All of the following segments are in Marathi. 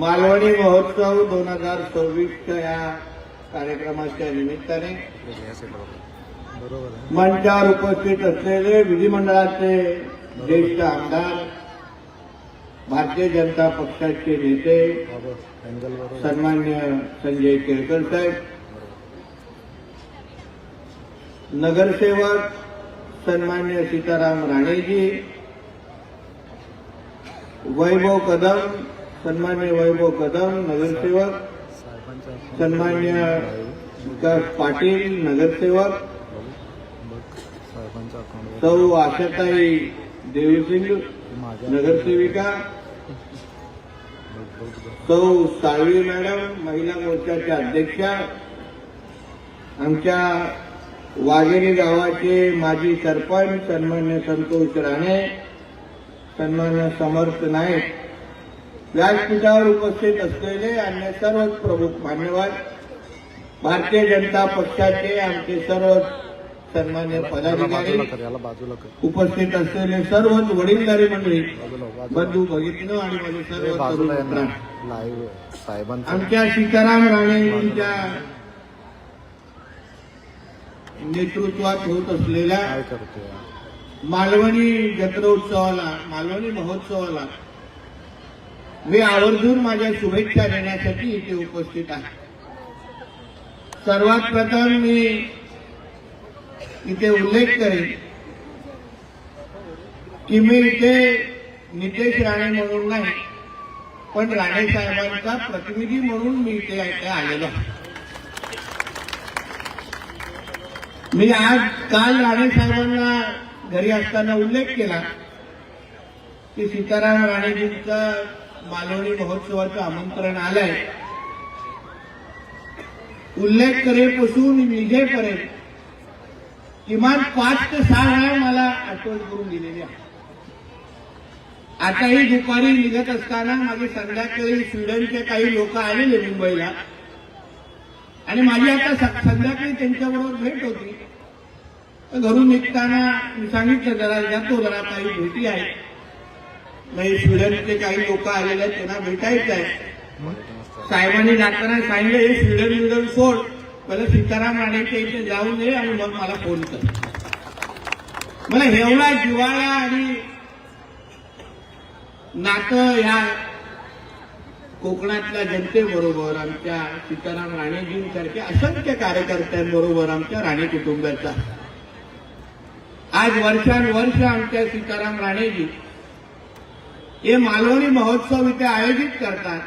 मालवणी महोत्सव 2026च्या या कार्यक्रमाच्या निमित्ताने मंचावर उपस्थित असलेले विधिमंडळाचे ज्येष्ठ आमदार, भारतीय जनता पक्षाचे नेते सन्मान्य संजय केळकर साहेब, नगरसेवक सन्मान्य सीताराम राणेजी, वैभव कदम सन्मान्य वैभव कदम नगरसेवक, सन्मान्य विकास पाटील नगरसेवक, सौ आशाताई देवीसिंग नगरसेविका, सौ साळवी मॅडम महिला मोर्चाच्या अध्यक्षा, आमच्या वाघेरी गावाचे माजी सरपंच सन्मान्य संतोष राणे, सन्मान्य समर्थ नाईक, व्यासपीठावर उपस्थित असलेले अन्य सर्व प्रमुख मान्यवर, भारतीय जनता पक्षाचे आमचे सर्व सन्मान्य पदाधिकारी, उपस्थित असलेले सर्वच वडीलधारी मंडळी, बंधू भगिनींनो आणि माझे सर्व तरुण मित्रांनो, आमच्या सीताराम राणेंच्या नेतृत्वात होत असलेल्या मालवणी जत्रोत्सवाला, मालवणी महोत्सवाला मी आवर्जून माझ्या शुभेच्छा देण्यासाठी इथे उपस्थित आहे. सर्वात प्रथम मी इथे उल्लेख करेन की मी इथे नितेश राणे म्हणून नाही, पण राणे साहेबांचा प्रतिनिधी म्हणून मी इथे आलेलो आहे. मी काल राणे साहेबांना घरी असताना उल्लेख केला की सीताराम राणेजींचं मालवणी महोत्सवाचं आमंत्रण आलंय. उल्लेख करेपासून निघेपर्यंत किमान 5 ते 6 वेळा मला आठवण करून दिलेली आहे. आताही दुपारी निघत असताना माझे संध्याकाळी स्वीडनचे काही लोक आलेले मुंबईला आणि माझी आता संध्याकाळी त्यांच्याबरोबर भेट होती. घरून निघताना मी सांगितलं जरा काही भेटी आहेत, नाही स्वीडनचे काही लोक आलेले आहेत त्यांना भेटायचं आहे. साहेबांनी जाताना सांगितलं हे स्वीडन सोड, मला सीताराम राणेच्या इथे जाऊन दे आणि मग मला फोन कर. मला एवढा जिव्हाळा आणि नातं ह्या कोकणातल्या जनतेबरोबर, आमच्या सीताराम राणेजींसारख्या असंख्य कार्यकर्त्यांबरोबर, आमच्या राणे कुटुंबाचा. आज वर्षानुवर्ष आमच्या सीताराम राणेजी हे मालवणी महोत्सव इथे आयोजित करतात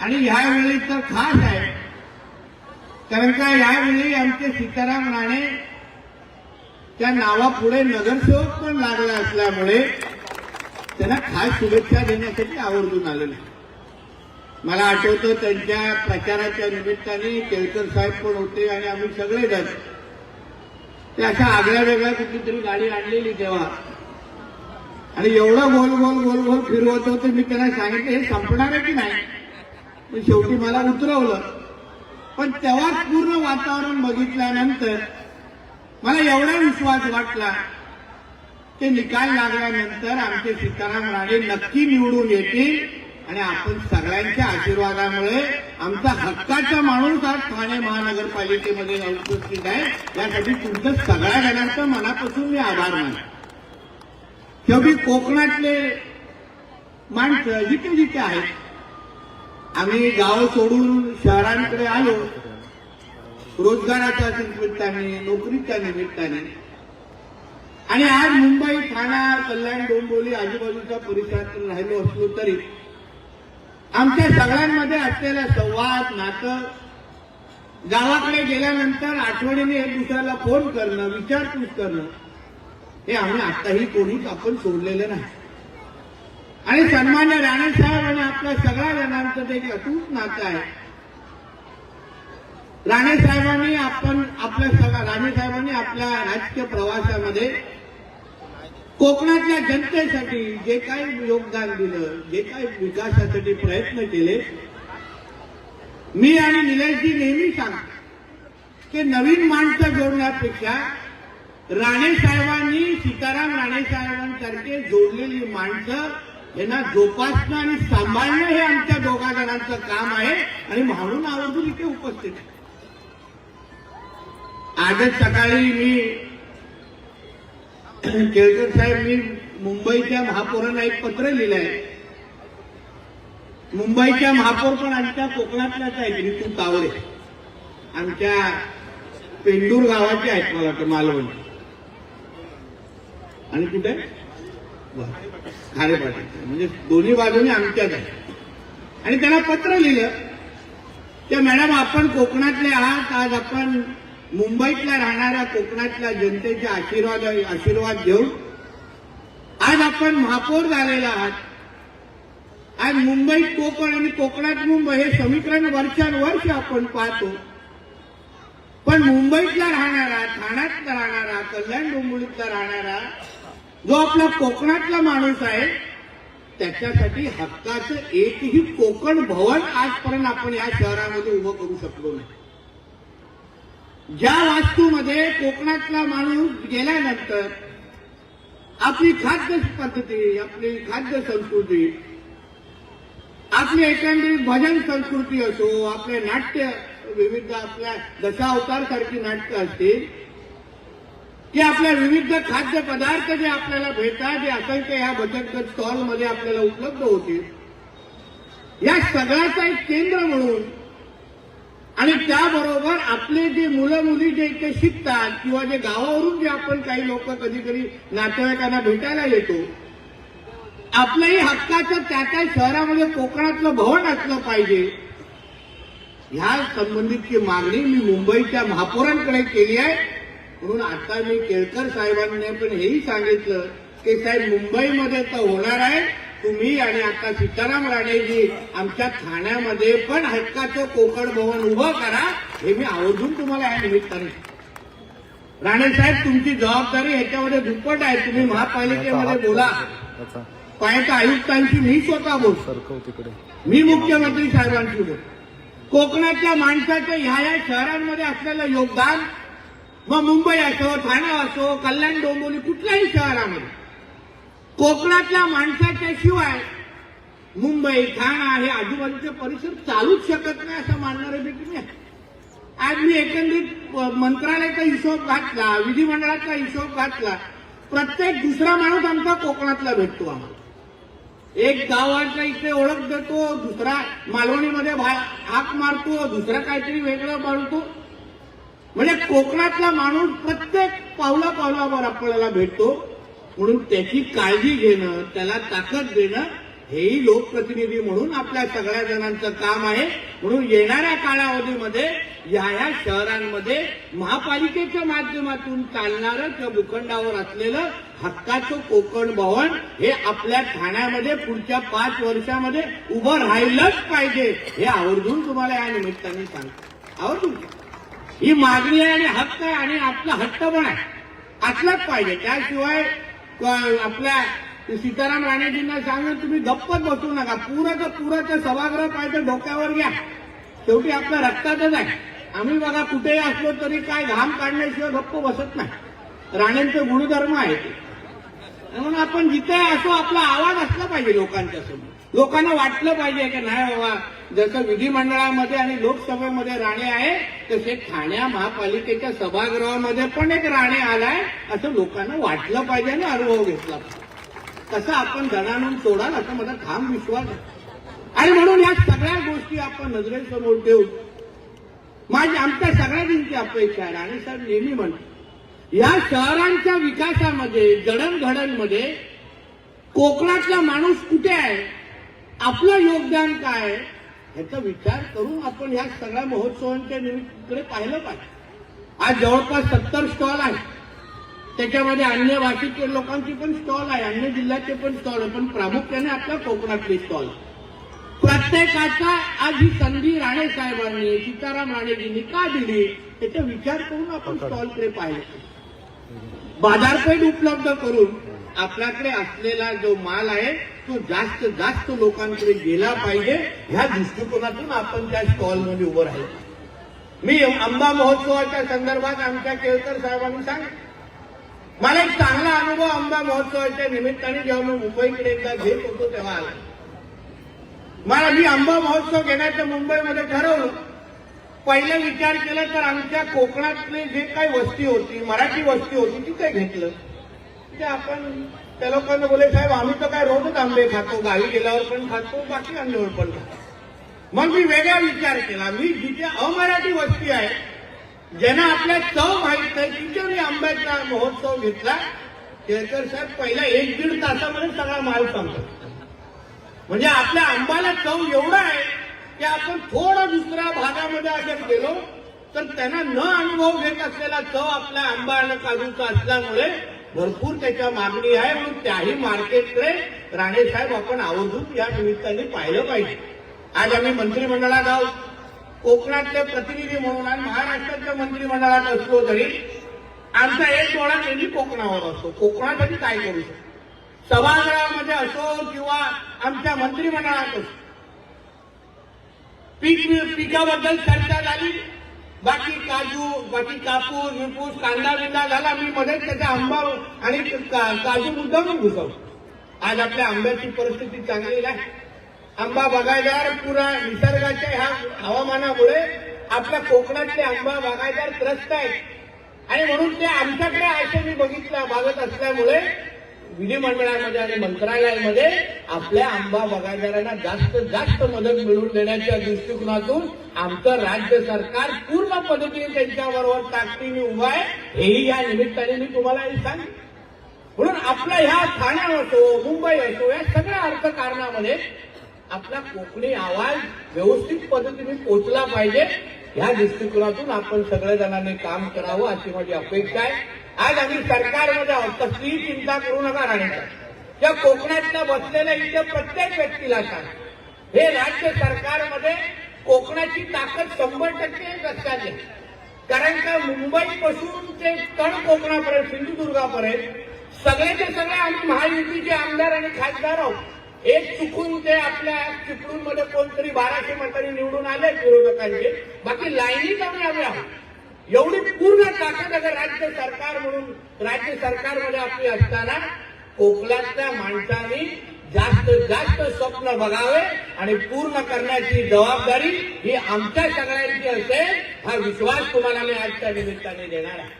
आणि यावेळी तर खास आहे, कारण का यावेळी आमचे सीताराम राणे त्या नावापुढे नगरसेवक पण लागला असल्यामुळे त्यांना खास शुभेच्छा देण्यासाठी आवर्जून आलेले. मला आठवतं त्यांच्या प्रचाराच्या निमित्ताने केळकर साहेब पण होते आणि आम्ही सगळेजण ते अशा आगळ्या वेगळ्या कुठलीतरी गाडी आणलेली तेव्हा, आणि एवढं गोल गोल गोल गोल फिरवत होते. मी त्यांना सांगितलं हे संपणार आहे की नाही, पण शेवटी मला उतरवलं. पण तेव्हाच पूर्ण वातावरण बघितल्यानंतर मला एवढा विश्वास वाटला की निकाल लागल्यानंतर आमचे सीताराम राणे नक्की निवडून येतील आणि आपण सगळ्यांच्या आशीर्वादामुळे आमचा हक्काचा माणूस आज ठाणे महानगरपालिकेमध्ये उपस्थित आहे. यासाठी तुमचं सगळ्या जणांचं मनापासून मी आभार मानतो. शेवटी कोकणातले माणसं जिथे जिथे आहेत, आम्ही गाव सोडून शहरांकडे आलो रोजगाराच्या निमित्ताने, नोकरीच्या निमित्ताने, आणि आज मुंबई, ठाणा, कल्याण, डोंबिवली आजूबाजूच्या परिसरात राहिलो असलो तरी आमच्या सगळ्यांमध्ये असलेला संवाद, नातं, गावाकडे गेल्यानंतर आठवणीने एक दुसऱ्याला फोन करणं, विचारपूस करणं, हे आम्ही आताही कोणीच आपण सोडलेलं नाही. आणि सन्मान्य राणे साहेब आणि आपल्या सगळ्या जणांचं ते एक अटूट नातं आहे. राणे साहेबांनी आपल्या राजकीय प्रवासामध्ये कोकणातल्या जनतेसाठी जे काही योगदान दिलं, जे काही विकासासाठी प्रयत्न केले, मी आणि निलेशजी नेहमी सांगतो की नवीन माणसं जोडण्यापेक्षा राणे साहेबांनी, सीताराम राणे साहेबांसारखे जोडलेली माणसं यांना जोपासणं आणि सांभाळणं हे आमच्या दोघा जणांचं काम आहे आणि म्हणून आवर्जून इथे उपस्थित आहे. आजच सकाळी मी केळकर साहेब, मी मुंबईच्या महापौरांना एक पत्र लिहिलं आहे. मुंबईच्या महापौर पण आमच्या कोकणातल्याच आहेत, ऋतू तावरे, आमच्या पेंडूर गावाचे आहेत मला वाटतं, मालवण. आणि कुठे खारेपाटी, म्हणजे दोन्ही बाजूने आमच्याच आहे. आणि त्यांना पत्र लिहिलं की मॅडम, आपण कोकणातले आहात, आज आपण मुंबईतल्या राहणाऱ्या कोकणातल्या जनतेचे आशीर्वाद घेऊन आज आपण महापौर झालेला आहात. आज मुंबईत कोकण आणि कोकणात मुंबई हे समीकरण वर्षानुवर्ष आपण पाहतो. पण मुंबईतला राहणारा, ठाण्यातला राहणारा, कल्याण डोंबिवलीतला राहणारा जो आपला कोकणातला माणूस आहे, त्याच्यासाठी हक्काचं एकही कोकण भवन आजपर्यंत आपण या शहरामध्ये उभं करू शकलो नाही. ज्या वास्तूमध्ये कोकणातला माणूस गेल्यानंतर आपली खाद्य पद्धती, आपली खाद्य संस्कृती, आपली एकंदरीत भजन संस्कृती असो, आपले नाट्य, विविध आपल्या दशावतार सारखी नाटकं असतील, की आपल्या विविध खाद्य पदार्थ जे आपल्याला भेटतात, जे असंख्य या बचत गट स्टॉलमध्ये आपल्याला उपलब्ध होतील, या सगळ्याचा एक केंद्र म्हणून आणि त्याबरोबर आपले जे मुलं मुली जे इथे शिकतात किंवा जे गावावरून जे आपण काही लोक कधी कधी नातेवाईकांना भेटायला येतो, आपल्याही हक्काचं त्या त्या शहरामध्ये कोकणातलं भवन असलं पाहिजे, ह्या संबंधितची मागणी मी मुंबईच्या महापौरांकडे केली आहे. म्हणून आता मी केळकर साहेबांनी पण हेही सांगितलं की साहेब, मुंबईमध्ये तर होणार आहे, तुम्ही आणि आता सीताराम राणेजी आमच्या ठाण्यामध्ये पण हक्काचं कोकण भवन उभं करा, हे मी आवर्जून तुम्हाला या निमित्ताने. राणे साहेब, तुमची जबाबदारी ह्याच्यामध्ये दुप्पट आहे. तुम्ही महापालिकेमध्ये बोला, पायाच्या आयुक्तांशी मी स्वतः बोलतो, मी मुख्यमंत्री साहेबांशी बोलतो. कोकणातल्या माणसाचं ह्या शहरांमध्ये असलेलं योगदान, मग मुंबई असो, ठाणे असो, कल्याण डोंबिवली, कुठल्याही शहरामध्ये कोकणातल्या माणसाच्या शिवाय मुंबई, ठाणा हे आजूबाजूचे परिसर चालूच शकत नाही असं मानणारे देखील आहे. आज मी एकंदरीत मंत्रालयाचा हिशोब घातला, विधिमंडळाचा हिशोब घातला, प्रत्येक दुसरा माणूस आमचा कोकणातला भेटतो आम्हाला. एक गावाचा इथे ओळख देतो, दुसरा मालवणीमध्ये हाक मारतो, दुसरा काहीतरी वेगळं बोलतो. म्हणजे कोकणातला माणूस प्रत्येक पावलावर आपल्याला भेटतो. म्हणून त्याची काळजी घेणं, त्याला ताकद देणं, हेही लोकप्रतिनिधी म्हणून आपल्या सगळ्या जणांचं काम आहे. म्हणून येणाऱ्या कालावधीमध्ये या शहरांमध्ये महापालिकेच्या माध्यमातून चालणारं त्या भूखंडावर असलेलं हक्काचं कोकण भवन हे आपल्या ठाण्यामध्ये पुढच्या 5 वर्षामध्ये उभं राहिलंच पाहिजे, हे आवर्जून तुम्हाला या निमित्ताने सांगतो. आवर्जून ही मागणी आहे आणि हक्क आहे आणि आपला हट्ट पण आहे, असलाच पाहिजे. त्याशिवाय आपल्या सीताराम राणेजींना सांगा, तुम्ही गप्पच बसू नका, पुराचं सभागृह पाहिजे डोक्यावर घ्या, शेवटी आपल्या रक्तातच आहे. आम्ही बघा कुठेही असलो तरी काय घाम काढण्याशिवाय गप्प बसत नाही, राणेंचे गुणधर्म आहे ते. म्हणून आपण जिथे असो आपला आवाज असला पाहिजे लोकांच्या समोर, लोकांना वाटलं पाहिजे की नाही बाबा, जसं विधिमंडळामध्ये आणि लोकसभेमध्ये राणे आहे तसे ठाण्या महापालिकेच्या सभागृहामध्ये पण एक राणे आलाय असं लोकांना वाटलं पाहिजे आणि अनुभव घेतला पाहिजे. तसं आपण दणाणून सोडाल असं माझा ठाम विश्वास आहे. आणि म्हणून या सगळ्या गोष्टी आपण नजरेसमोर ठेवून आमच्या सगळ्यांची अपेक्षा आहे. राणे साहेब नेहमी म्हणतात, या शहरांच्या विकासामध्ये, जडणघडणमध्ये कोकणातला माणूस कुठे आहे, आपलं योगदान काय आहे, ह्याचा विचार करून आपण ह्या सगळ्या महोत्सवांच्या निमित्ताकडे पाहिलं पाहिजे. आज जवळपास 70 स्टॉल आहेत, त्याच्यामध्ये अन्य भाषिक लोकांची पण स्टॉल आहे, अन्य जिल्ह्याचे पण स्टॉल आहे, पण प्रामुख्याने आपल्या कोकणातले स्टॉल. प्रत्येकाचा आज ही संधी राणे साहेबांनी, सीताराम राणेजींनी का दिली, त्याचा विचार करून आपण स्टॉलकडे पाहिजे. बाजारपेठ उपलब्ध करून आपल्याकडे असलेला जो माल आहे तो जास्त लोकांकडे गेला पाहिजे, ह्या दृष्टिकोनातून आपण त्या स्टॉलमध्ये उभं राहिलो. मी आंबा महोत्सवाच्या संदर्भात आमच्या केळकर साहेबांनी सांगितलं, मला एक चांगला अनुभव आंबा महोत्सवाच्या निमित्ताने जेव्हा मी मुंबईकडे एकदा घेत होतो तेव्हा आला. मला मी आंबा महोत्सव घेण्याचं मुंबईमध्ये ठरवलं. पहिला विचार केला तर आमच्या कोकणातली जे काही वस्ती होती, मराठी वस्ती होती, ती काय घेतलं ते आपण त्या लोकांना बोले, साहेब आम्ही तर काय रोजच आंबे खातो, गावी गेल्यावर पण खातो, बाकी आंब्यावर पण खातो. मग मी वेगळा विचार केला. मी जिथे अमराठी वस्ती आहे, ज्यांना आपल्या चव माहित आहे, तिथे मी आंब्याचा महोत्सव घेतला. केळकर साहेब पहिला 1-1.5 तासामध्ये सगळा माल संपला. म्हणजे आपल्या आंब्याला चव एवढा आहे की आपण थोडं दुसऱ्या भागामध्ये अगर गेलो तर त्यांना न अनुभव घेत असलेला चव आपल्या आंबा आणि काजूचा असल्यामुळे भरपूर त्याच्या मागणी आहे. म्हणून त्याही मार्केटकडे राणेसाहेब आपण आवर्जून या निमित्ताने पाहिलं पाहिजे. आज आम्ही मंत्रिमंडळात आहोत. कोकणातले प्रतिनिधी म्हणून आणि महाराष्ट्राच्या मंत्रिमंडळात असलो तरी आमचा एक डोळा नेहमी कोकणावर असतो. कोकणासाठी काय करू शकतो, सभागृहामध्ये असो किंवा आमच्या मंत्रिमंडळात असो. पिकाबद्दल चर्चा झाली, बाकी काजू, बाकी कापूस विपूस, कांदा बिंदा झाला. मी मध्येच त्याचा आंबा आणि काजू मुद्दाम घुसवतो. आज आपल्या आंब्याची परिस्थिती चांगली नाही. आंबा बागायतदार पुरा निसर्गाच्या ह्या हवामानामुळे आपल्या कोकणातले आंबा बागायतदार त्रस्त आहेत आणि म्हणून ते आमच्याकडे असे मी बघत असल्यामुळे विधिमंडळामध्ये आणि मंत्रालयामध्ये आपल्या आंबा बागायतदारांना जास्तीत जास्त मदत मिळवून देण्याच्या दृष्टिकोनातून आमचं राज्य सरकार पूर्ण पद्धतीने त्यांच्याबरोबर ताकदीने उभं आहे. हेही या निमित्ताने मी तुम्हाला सांगितलं. म्हणून आपल्या ह्या ठाणे असो, मुंबई असो, या सगळ्या अर्थकारणामध्ये आपला कोकणी आवाज व्यवस्थित पद्धतीने पोहोचला पाहिजे. या दृष्टिकोनातून आपण सगळ्या जणांनी काम करावं अशी माझी अपेक्षा आहे. आज आम्ही सरकारमध्ये आहोत, कसलीही चिंता करू नका. राणेसाहेब, त्या कोकणातल्या बसलेल्या इथे प्रत्येक व्यक्तीला सांग, हे राज्य सरकारमध्ये कोकणाची ताकद 100% लक्षात घ्या. कारण का मुंबईपासून ते तळ कोकणापर्यंत, सिंधुदुर्गापर्यंत सगळेचे सगळे आम्ही महायुतीचे आमदार आणि खासदार आहोत. एक चुकून ते आपल्या चिपळूणमध्ये कोणतरी 1200 मतांनी निवडून आले विरोधकांचे, बाकी लाईनीत आम्ही आहोत. एवढी पूर्ण ताकद अगर राज्य सरकार म्हणून राज्य सरकारमध्ये आपली असताना कोकणातल्या माणसांनी जास्तीत जास्त स्वप्न बघावे आणि पूर्ण करण्याची जबाबदारी ही आमच्या सगळ्यांची असेल. हा विश्वास तुम्हाला मी आजच्या निमित्ताने देणार आहे.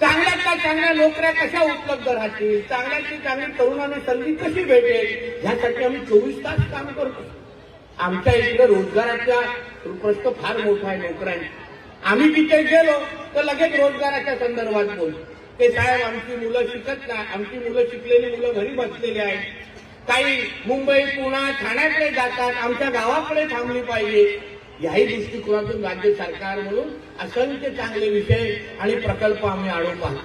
चांगल्यातल्या चांगल्या नोकऱ्या कशा उपलब्ध राहतील, चांगल्यातली चांगली तरुणांना संधी कशी भेटेल, यासाठी आम्ही 24 तास काम करतो. आमच्या इकडे रोजगाराचा प्रश्न फार मोठा आहे. नोकऱ्यांचा आम्ही तिथे गेलो तर लगेच रोजगाराच्या संदर्भात बोलतो. ते साहेब आमची मुलं शिकत नाही, आमची मुलं शिकलेली मुलं घरी बसलेली आहेत, काही मुंबई पुणा ठाण्याकडे जातात, आमच्या गावाकडे थांबली पाहिजे. याही दृष्टिकोनातून राज्य सरकार म्हणून असंख्य चांगले विषय आणि प्रकल्प आम्ही आणून पाहतो.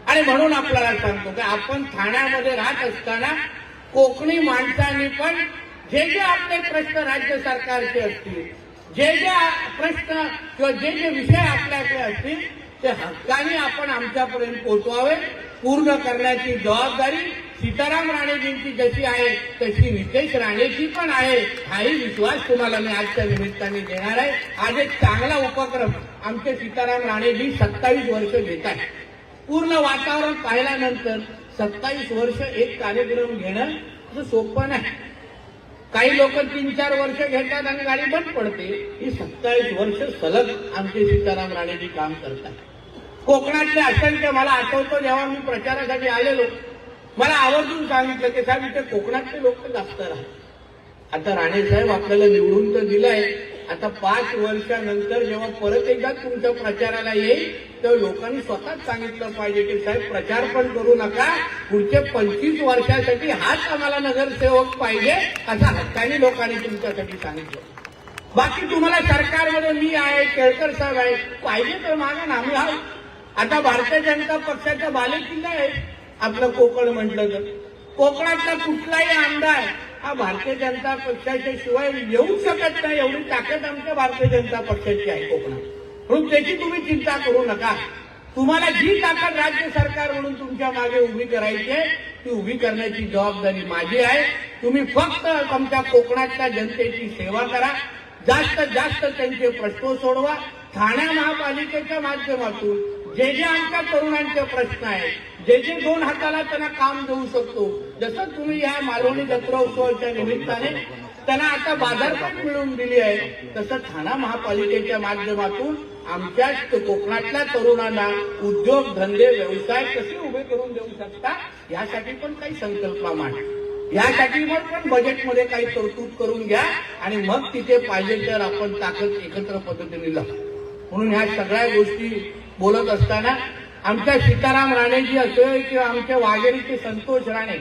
आणि म्हणून आपल्याला सांगतो की आपण ठाण्यामध्ये राहत असताना कोकणी माणसांनी पण जे जे आपले प्रश्न राज्य सरकारचे असतील, जे जे प्रश्न किंवा जे जे विषय आपल्याकडे असतील ते हक्काने आपण आमच्यापर्यंत पोहोचवावे. पूर्ण करण्याची जबाबदारी सीताराम राणेजींची जशी आहे तशी नितेश राणेची पण आहे. हाही विश्वास तुम्हाला मी आजच्या निमित्ताने देणार आहे. आज एक चांगला उपक्रम आमचे सीताराम राणेजी 27 वर्ष घेत आहेत. पूर्ण वातावरण पाहिल्यानंतर 27 वर्ष एक कार्यक्रम घेणं असं सोपं नाही. काही लोक 3-4 वर्ष घेतात आणि गाडी बंद पडते. ही 27 वर्ष सलग आमचे सीताराम राणेजी काम करतात. कोकणातले असंख्य, मला आठवतं जेव्हा मी प्रचारासाठी आलेलो, मला आवर्जून सांगितलं की साहेब इथे कोकणातले लोक जास्त राहतात. आता राणेसाहेब आपल्याला निवडून तर दिलंय, आता 5 वर्षानंतर जेव्हा परत एकदा तुमच्या प्रचाराला येईल तेव्हा लोकांनी स्वतःच सांगितलं पाहिजे की साहेब प्रचार पण करू नका, पुढचे 25 वर्षासाठी हाच आम्हाला नगरसेवक पाहिजे, असा हक्काने लोकांनी तुमच्यासाठी सांगितलं. बाकी तुम्हाला सरकारमध्ये मी आहे, केळकर साहेब आहे, पाहिजे तर मागा ना, आम्ही आहोत. आता भारतीय जनता पक्षाचा बालेकिल्ला आहे आपलं कोकण म्हटलं तर. कोकणातला कुठलाही आमदार हा भारतीय जनता पक्षाच्या शिवाय येऊ शकत नाही, एवढी ताकद आमच्या भारतीय जनता पक्षाची आहे कोकणात. म्हणून त्याची तुम्ही चिंता करू नका. तुम्हाला जी ताकद राज्य सरकार म्हणून तुमच्या मागे उभी करायची आहे ती उभी करण्याची जबाबदारी माझी आहे. तुम्ही फक्त आमच्या कोकणातल्या जनतेची सेवा करा, जास्तीत जास्त त्यांचे प्रश्न सोडवा. ठाणे महापालिकेच्या माध्यमातून जे जे आमच्या तरुणांचे प्रश्न आहेत, जे जे 2 हाताला त्यांना काम देऊ शकतो, जसं तुम्ही या मालवणी जत्रा उत्सवाच्या निमित्ताने त्यांना आता बाजारपेठ मिळवून दिली आहे, तसं ठाणा महापालिकेच्या माध्यमातून आमच्या कोकणातल्या तरुणांना उद्योग धंदे व्यवसाय कसे उभे करून देऊ शकता यासाठी पण काही संकल्प मांडा. यासाठी पण बजेटमध्ये काही तरतूद करून घ्या आणि मग तिथे पाहिजे तर आपण ताकद एकत्र पद्धतीने लावू. म्हणून ह्या सगळ्या गोष्टी बोलत असताना आमच्या सीताराम राणेजी असो किंवा आमच्या वाघेरीचे संतोष राणे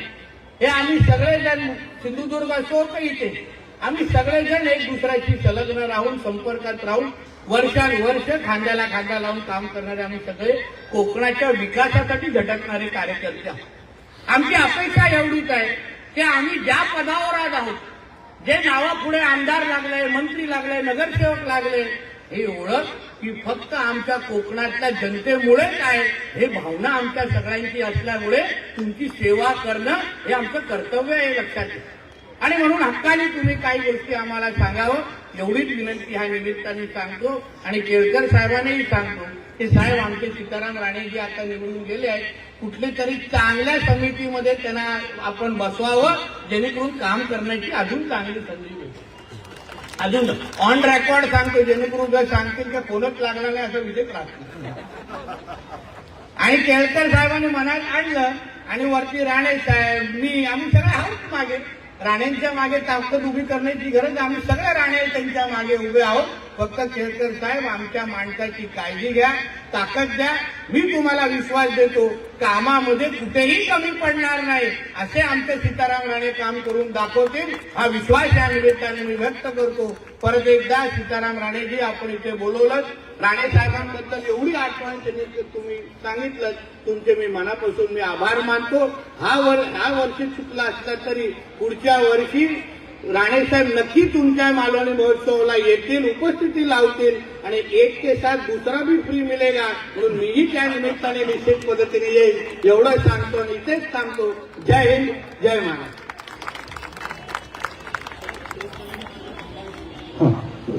हे आम्ही सगळेजण सिंधुदुर्ग असो का इथे आम्ही सगळेजण एक दुसऱ्याशी संलग्न राहून संपर्कात राहून वर्षानुवर्ष खांद्याला खांदा लावून काम करणारे आम्ही सगळे कोकणाच्या विकासासाठी झटकणारे कार्यकर्ते आहोत. आमची अपेक्षा एवढीच आहे की आम्ही ज्या पदावर आज आहोत, जे नावापुढे आमदार लागले, मंत्री लागले, नगरसेवक लागले, हे ओळख की फक्त आमच्या कोकणातल्या जनतेमुळेच आहे, हे भावना आमच्या सगळ्यांची असल्यामुळे तुमची सेवा करणं हे आमचं कर्तव्य आहे, लक्षात घ्या. आणि म्हणून हक्काने तुम्ही काही गोष्टी आम्हाला सांगावं एवढीच विनंती ह्या निमित्ताने सांगतो. आणि केळकर साहेबांनाही सांगतो की साहेब आमचे सीताराम राणेजी आता निवडून गेले आहेत, कुठली तरी चांगल्या समितीमध्ये त्यांना आपण बसवावं जेणेकरून काम करण्याची अजून चांगली संधी मिळेल. अजून ऑन रेकॉर्ड सांगतो जेणेकरून जर सांगतील की फोनच लागला नाही असं विषय राहतो. आणि केळकर साहेबांनी मनात आणलं आणि वरती राणे साहेब मी आम्ही सगळे आहोत मागे, राणेंच्या मागे ताकद उभी करण्याची गरज, आम्ही सगळे राणे त्यांच्या मागे उभे आहोत. फक्त केळकर साहेब आमच्या माणसाची काळजी घ्या, ताकद द्या. मी तुम्हाला विश्वास देतो कामामध्ये कुठेही कमी पडणार नाही, असे आमचे सीताराम राणे काम करून दाखवतील हा विश्वास या निमित्ताने मी व्यक्त करतो. परत एकदा सीताराम राणेजी आपण इथे बोलवलं, राणे साहेबांबद्दल एवढी आठवण त्यांनी तुम्ही सांगितलं, तुमचे मी मनापासून मी आभार मानतो. हा वर्षी चुकला असला तरी पुढच्या वर्षी राणेसाहेब नक्की तुमच्या मालवणी महोत्सवाला येतील, उपस्थिती लावतील आणि 1 के 7 दूसरा भी फ्री मिलेगा म्हणून मीही त्या निमित्ताने निश्चित पद्धतीने येईल एवढं सांगतो आणि इथेच थांबतो. जय हिंद, जय महाराष्ट्र.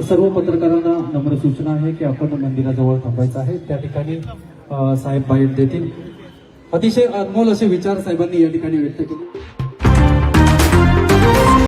सर्व पत्रकारांना नम्र सूचना आहे की आपण मंदिराजवळ थांबायचं आहे. त्या ठिकाणी साहेब बाईट देतील. अतिशय अनमोल असे विचार साहेबांनी या ठिकाणी व्यक्त केले.